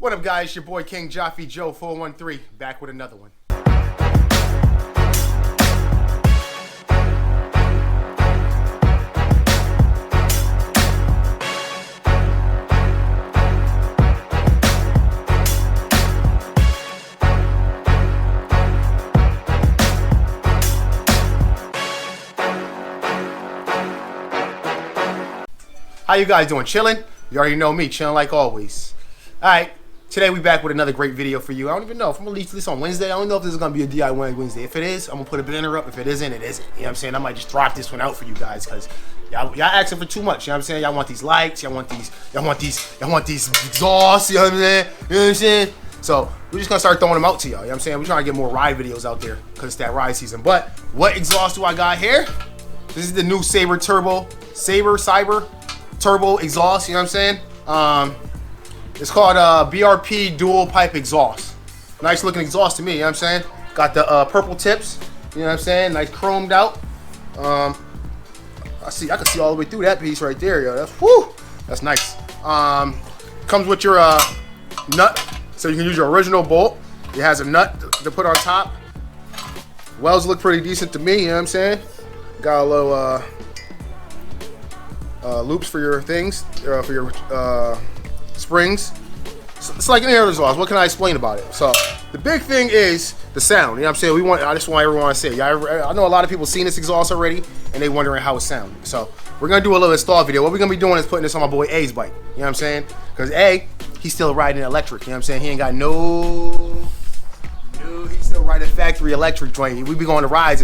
What up, guys? Your boy King Jaffe Joe 413 back with another one. How you guys doing? Chilling? You already know me, chilling like always. All right. Today we back with another great video for you. I don't even know if I'm gonna release this on Wednesday. I don't know if this is gonna be a DIY Wednesday. If it is, I'm gonna put a banner up. If it isn't, it isn't. You know what I'm saying? I might just drop this one out for you guys because y'all asking for too much. You know what I'm saying? Y'all want these likes. Y'all want these exhausts. You know what I'm saying? You know what I'm saying? So we're just gonna start throwing them out to y'all. You know what I'm saying? We're trying to get more ride videos out there because it's that ride season. But what exhaust do I got here? This is the new Silber Turbo exhaust. You know what I'm saying? It's called BRP dual pipe exhaust. Nice looking exhaust to me, you know what I'm saying? Got the purple tips, you know what I'm saying? Nice chromed out. I can see all the way through that piece right there, yo. That's nice. Comes with your nut, so you can use your original bolt. It has a nut to put on top. Welds look pretty decent to me, you know what I'm saying? Got a little loops for your things, for your springs. It's like any other exhaust. What can I explain about it? So the big thing is the sound. You know what I'm saying? I just want everyone to say. I know a lot of people seen this exhaust already and they wondering how it sounds. So we're gonna do a little install video. What we're gonna be doing is putting this on my boy A's bike. You know what I'm saying? Because A, he's still riding electric. You know what I'm saying? He ain't got he's still riding factory electric joint. We be going to rides.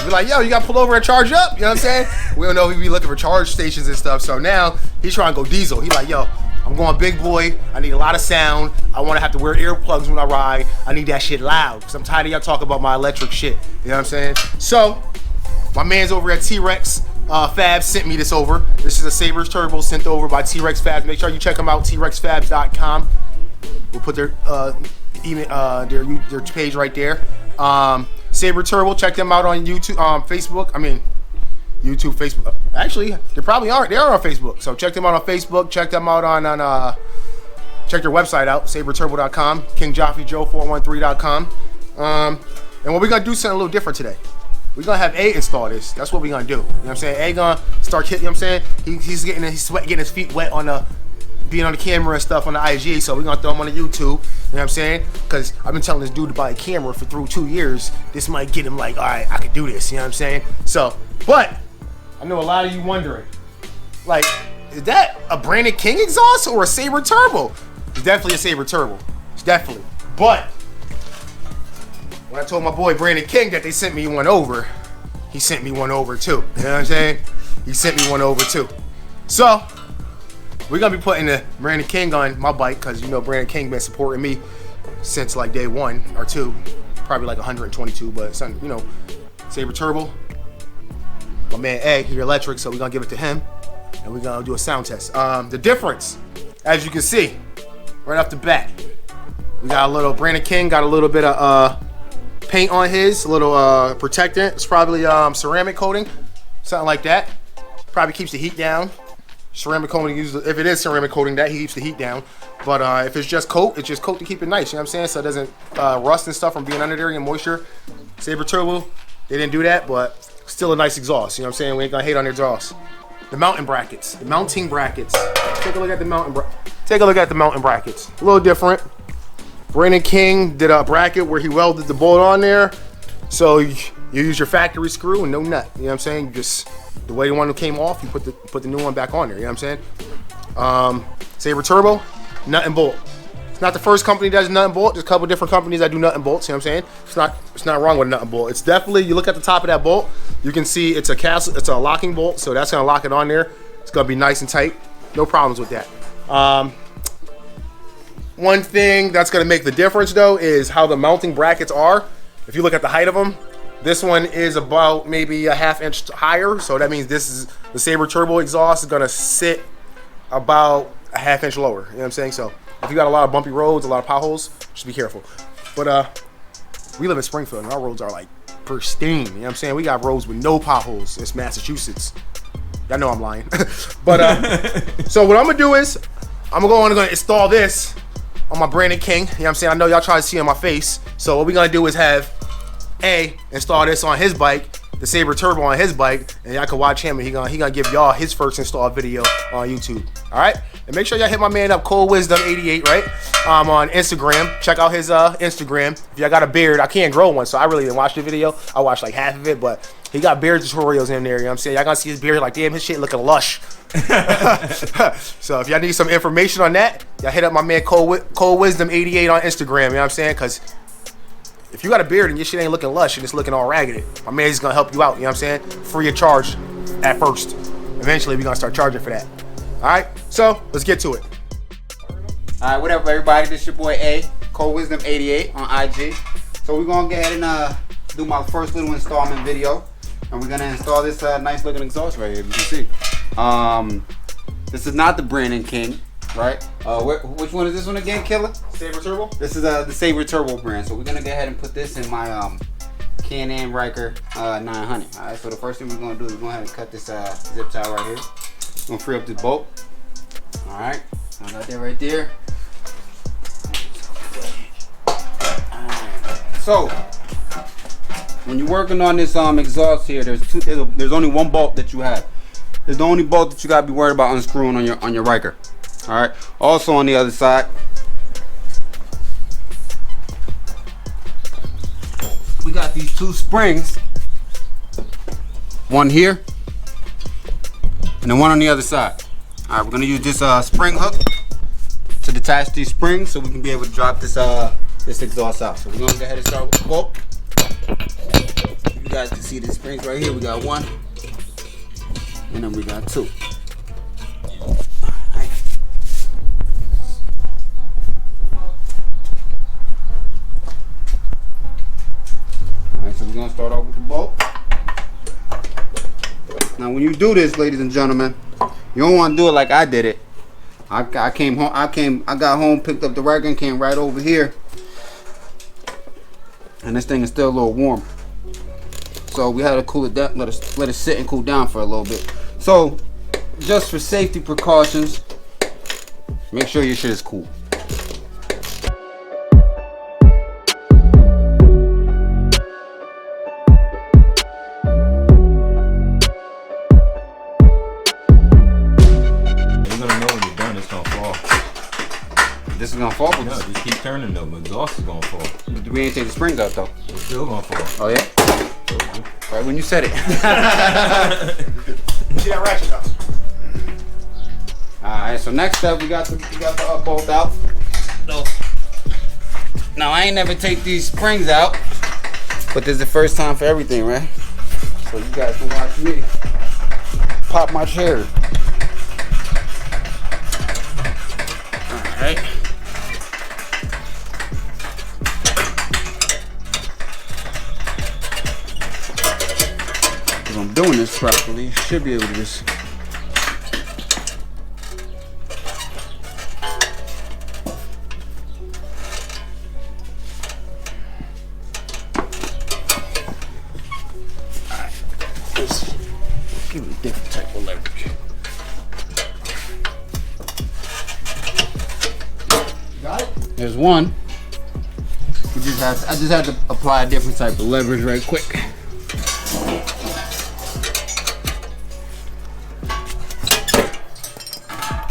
Be like, yo, you got to pull over and charge up. You know what I'm saying? We don't know if we be looking for charge stations and stuff. So now he's trying to go diesel. He's like, yo, I'm going big boy. I need a lot of sound. I want to have to wear earplugs when I ride. I need that shit loud because I'm tired of y'all talking about my electric shit. You know what I'm saying? So my man's over at T-Rex Fabs sent me this over. This is a Silber Turbo sent over by T-Rex Fabs. Make sure you check them out, trexfabs.com. We'll put their email, their page right there. Silber Turbo, check them out on YouTube, Facebook. I mean, YouTube, Facebook. Actually, they probably aren't. They are on Facebook. So check them out on Facebook. Check them out on check their website out, silberturbo.com, kingjaffe413.com. And what we're gonna do something a little different today. We're gonna have A install this. That's what we're gonna do. You know what I'm saying? A gonna start hitting. You know what I'm saying? He's getting his feet wet on the being on the camera and stuff on the IG, so we're gonna throw him on the YouTube, you know what I'm saying? Because I've been telling this dude to buy a camera through 2 years. This might get him like, all right, I can do this, you know what I'm saying? So, but I know a lot of you wondering, like, is that a Brannon King exhaust or a Silber Turbo? It's definitely a Silber Turbo. It's definitely. But when I told my boy Brannon King that they sent me one over, he sent me one over too. You know what I'm saying? He sent me one over too. So we're gonna be putting the Brannon King on my bike because you know Brannon King been supporting me since like day 1 or 2, probably like 122. But son, you know, Silber Turbo. My man A, he's electric, so we're gonna give it to him, and we're gonna do a sound test. The difference, as you can see, right off the bat, we got a little Brannon King, got a little bit of paint on his, a little protectant. It's probably ceramic coating, something like that. Probably keeps the heat down. Ceramic coating, if it is ceramic coating, that keeps the heat down. But if it's just coat, it's just coat to keep it nice. You know what I'm saying? So it doesn't rust and stuff from being under there and moisture. Silber Turbo, they didn't do that, but still a nice exhaust. You know what I'm saying? We ain't gonna hate on their exhaust. The mounting brackets, the mounting brackets. Take a look at the mounting brackets. A little different. Brannon King did a bracket where he welded the bolt on there. So you use your factory screw and no nut. You know what I'm saying? Just the way the one came off, you put the new one back on there. You know what I'm saying? Silber Turbo, nut and bolt. It's not the first company that does nut and bolt. There's a couple different companies that do nut and bolts. You know what I'm saying? It's not wrong with nut and bolt. It's definitely, you look at the top of that bolt, you can see it's a locking bolt. So that's gonna lock it on there. It's gonna be nice and tight. No problems with that. One thing that's gonna make the difference though is how the mounting brackets are. If you look at the height of them, this one is about maybe a ½ inch higher. So that means this is the Silber Turbo exhaust is gonna sit about a ½ inch lower. You know what I'm saying? So if you got a lot of bumpy roads, a lot of potholes, just be careful. But we live in Springfield and our roads are like pristine. You know what I'm saying? We got roads with no potholes. It's Massachusetts. Y'all know I'm lying. But so what I'm gonna do is I'm gonna install this on my Brannon King. You know what I'm saying? I know y'all trying to see on my face. So what we're gonna do is have install this on his bike, the Silber Turbo on his bike, and y'all can watch him, and he gonna give y'all his first install video on YouTube. All right, and make sure y'all hit my man up, Cold Wisdom 88, right? On Instagram. Check out his Instagram. If y'all got a beard, I can't grow one, so I really didn't watch the video. I watched like half of it, but he got beard tutorials in there. You know what I'm saying? Y'all gonna see his beard, like, damn, his shit looking lush. So if y'all need some information on that, y'all hit up my man Cold Wisdom 88 on Instagram. You know what I'm saying? Because if you got a beard and your shit ain't looking lush and it's looking all raggedy, my man's gonna help you out, you know what I'm saying? Free of charge at first. Eventually, we're gonna start charging for that. All right, so let's get to it. All right, what up, everybody? This your boy A, Cold Wisdom 88 on IG. So we're gonna go ahead and do my first little installment video, and we're gonna install this nice looking exhaust right here. You can see. This is not the Brannon King, right? Which one is this one again, Killer? Silber Turbo. This is the Silber Turbo brand. So we're gonna go ahead and put this in my Can-Am Ryker 900. All right. So the first thing we're gonna do is go ahead and cut this zip tie right here. Gonna free up this bolt. All right. I got that right there. So when you're working on this exhaust here, there's only one bolt that you have. It's the only bolt that you gotta be worried about unscrewing on your Ryker. All right. Also on the other side, we got these two springs. One here, and then one on the other side. All right. We're gonna use this spring hook to detach these springs so we can be able to drop this this exhaust out. So we're gonna go ahead and start with the bolt. You guys can see the springs right here. We got one, and then we got two. Alright. Alright, so we're gonna start off with the bolt. Now when you do this, ladies and gentlemen, you don't want to do it like I did it. I got home, picked up the Ryker, and came right over here. And this thing is still a little warm, so we had to cool it down, let it sit and cool down for a little bit. So just for safety precautions, make sure your shit is cool. You're gonna know when you're done, it's gonna fall. This is gonna fall? No, just keep turning though, the exhaust is gonna fall. We ain't take the springs out though. It's still gonna fall. Oh yeah? Right when you said it. See that ratchet up. Alright, so next up we got the bolt out. So, now I ain't never take these springs out, but this is the first time for everything, right? So you guys can watch me pop my cherry. Alright. If I'm doing this properly, you should be able to just give it a different type of leverage. Got it? There's one. I just had to apply a different type of leverage right quick.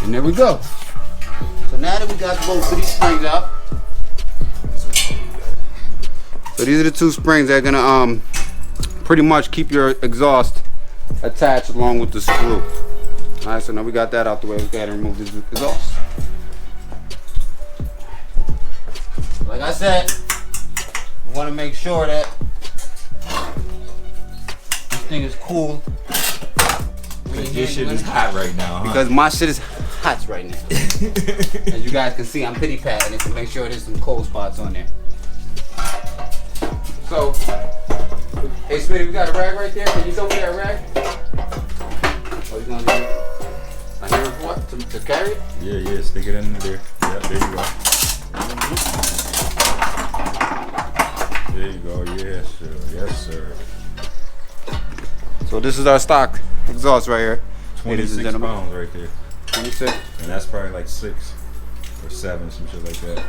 And there we go. So now that we got both of these springs out, so these are the two springs that are gonna pretty much keep your exhaust attached along with the screw. Alright, so now we got that out the way. Let's go ahead and remove this exhaust. Like I said, we want to make sure that this thing is cool. Your shit is hot right now, huh? Because my shit is hot right now. As you guys can see, I'm pity patting it to make sure there's some cold spots on there. So, hey Smitty, we got a rag right there. Can you show me that rag? Oh, you gonna do it? I hear what? To carry it? Yeah, stick it in there. Yep, there you go. There you go, yes sir, yes sir. So this is our stock exhaust right here. 26 pounds right there. 26. And that's probably like 6 or 7, some shit like that.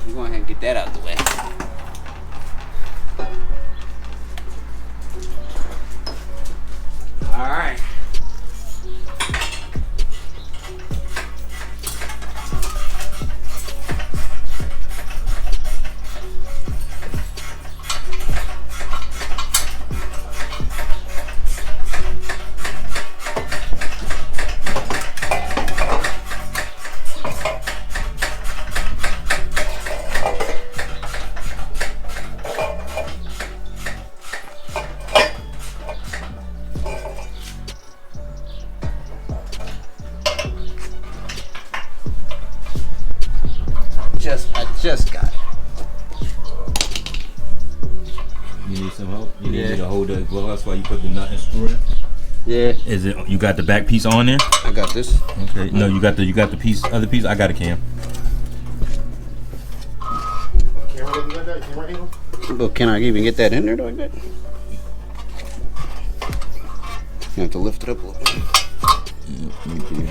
You go ahead and get that out of the way. All right. I just got it. You need some help? You need me to hold the glove. That's why you put the nut and screw in? Yeah. Is it? You got the back piece on there? I got this. Okay. No, you got the piece, other piece. I got a cam. Camera looking like that? Camera angle? But can I even get that in there like that? You have to lift it up a little bit. Okay.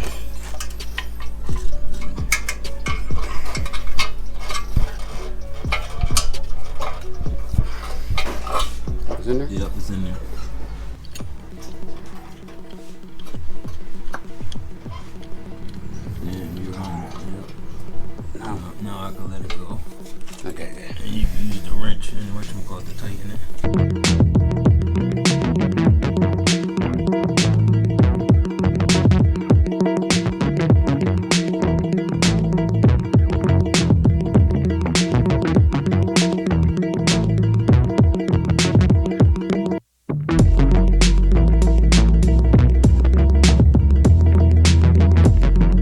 It's in there? Yep, it's in there. Yeah, you're on it. Yep. Now I can let it go. Okay. And you can use the wrench and whatchamacallit to tighten it.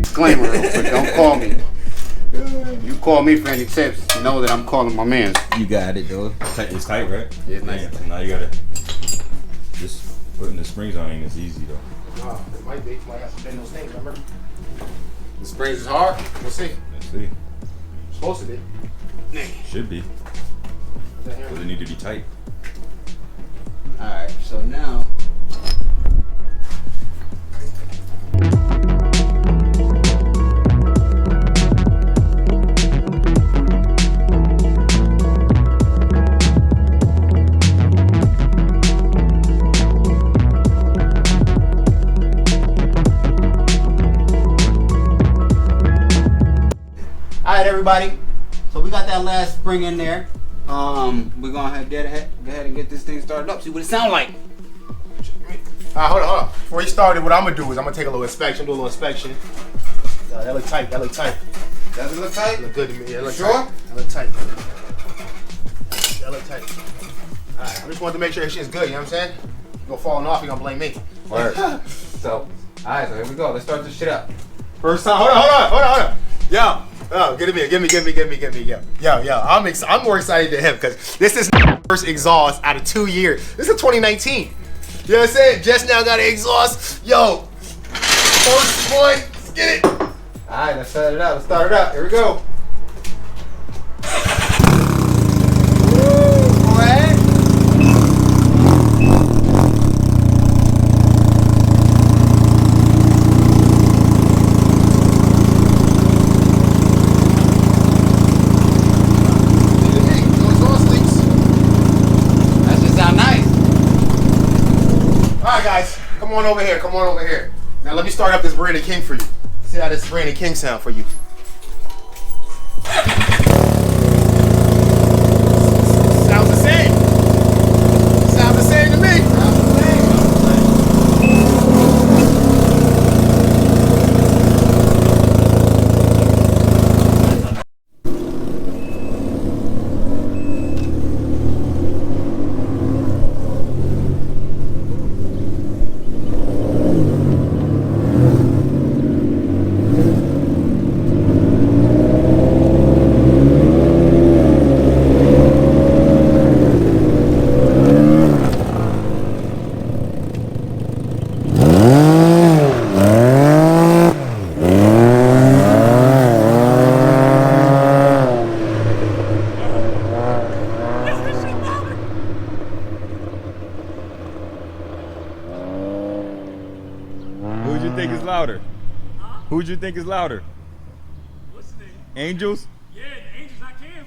Disclaimer real quick, don't call me. You call me for any tips, know that I'm calling my man. You got it though. It's tight, right? Yeah, it's nice. Yeah. Now you gotta just putting the springs on ain't as easy though. Oh, it might be. Might have to bend those things, remember? The springs is hard. We'll see. Let's see. Supposed to be. Should be. But it need to be tight. Alright, so now Alright everybody, so we got that last spring in there. We're gonna go ahead and get this thing started up, see what it sounds like. Hold on. Before you started, what I'm gonna do is I'm gonna take a little inspection, do a little inspection. That look tight, that look tight. Does it look tight? That look good to me. That look Sure? tight. That look tight. That look tight. Alright, I just wanted to make sure that shit's good, you know what I'm saying? You go falling off, you're gonna blame me. Word. So, alright, so here we go. Let's start this shit up. First time, hold on. Yo, give me. Yo. I'm more excited than him because this is first exhaust out of 2 years. This is 2019. You know what I'm saying? Just now got an exhaust. Yo, first boy, let's get it. Alright, let's set it up. Let's start it up. Here we go. Alright. Come on over here. Now let me start up this Brannon King for you. See how this Brannon King sound for you. Sounds the same. Sounds the same to me. Who'd you think is louder? What's the name? Angels? Yeah, the Angels, not Cam.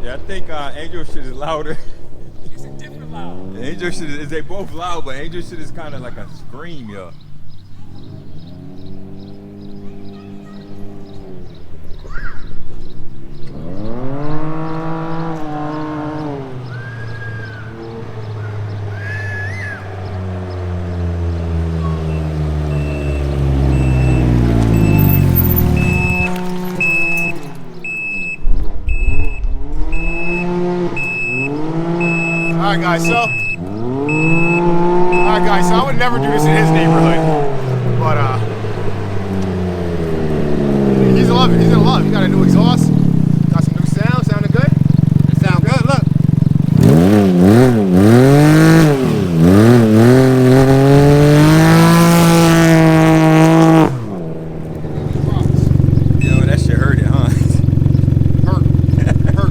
Yeah, I think Angel shit is louder. It's a different loud. Angel shit is, they both loud, but Angel shit is kind of like a scream, yo. Alright guys, so I would never do this in his neighborhood, but he's gonna love it. He's gonna love it. He got a new exhaust, got some new sound, sounding good. It sound good. Look. Yo, that shit hurt it, huh? Hurt,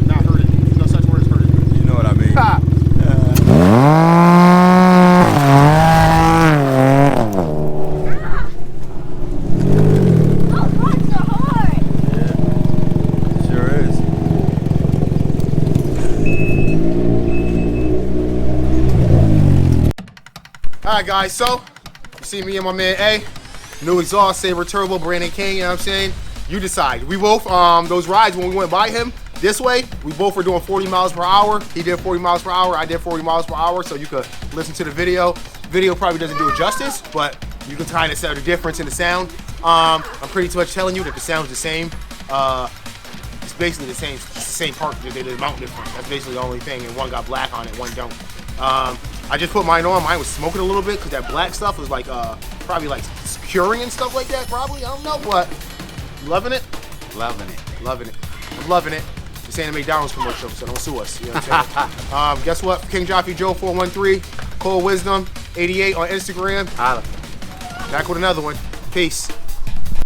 not hurt it. There's no such word as hurt it. You know what I mean? Ha! Alright guys, so you see me and my man A, new exhaust, Silber Turbo, Brannon King, you know what I'm saying? You decide. We both, those rides when we went by him this way, we both were doing 40 miles per hour. He did 40 miles per hour, I did 40 miles per hour, so you could listen to the video. Video probably doesn't do it justice, but you can kind of tell the difference in the sound. I'm pretty much telling you that the sound's the same. It's basically the same, it's the same part, the amount different. That's basically the only thing, and one got black on it, one don't. I just put mine on. Mine was smoking a little bit because that black stuff was like probably like curing and stuff like that. Probably, I don't know, but loving it, Loving it. loving it. I'm loving it. This ain't a McDonald's commercial, so don't sue us. You know what I'm saying? Guess what? King Joffy Joe 413, Cold Wisdom 88 on Instagram. Holla. Back with another one. Peace.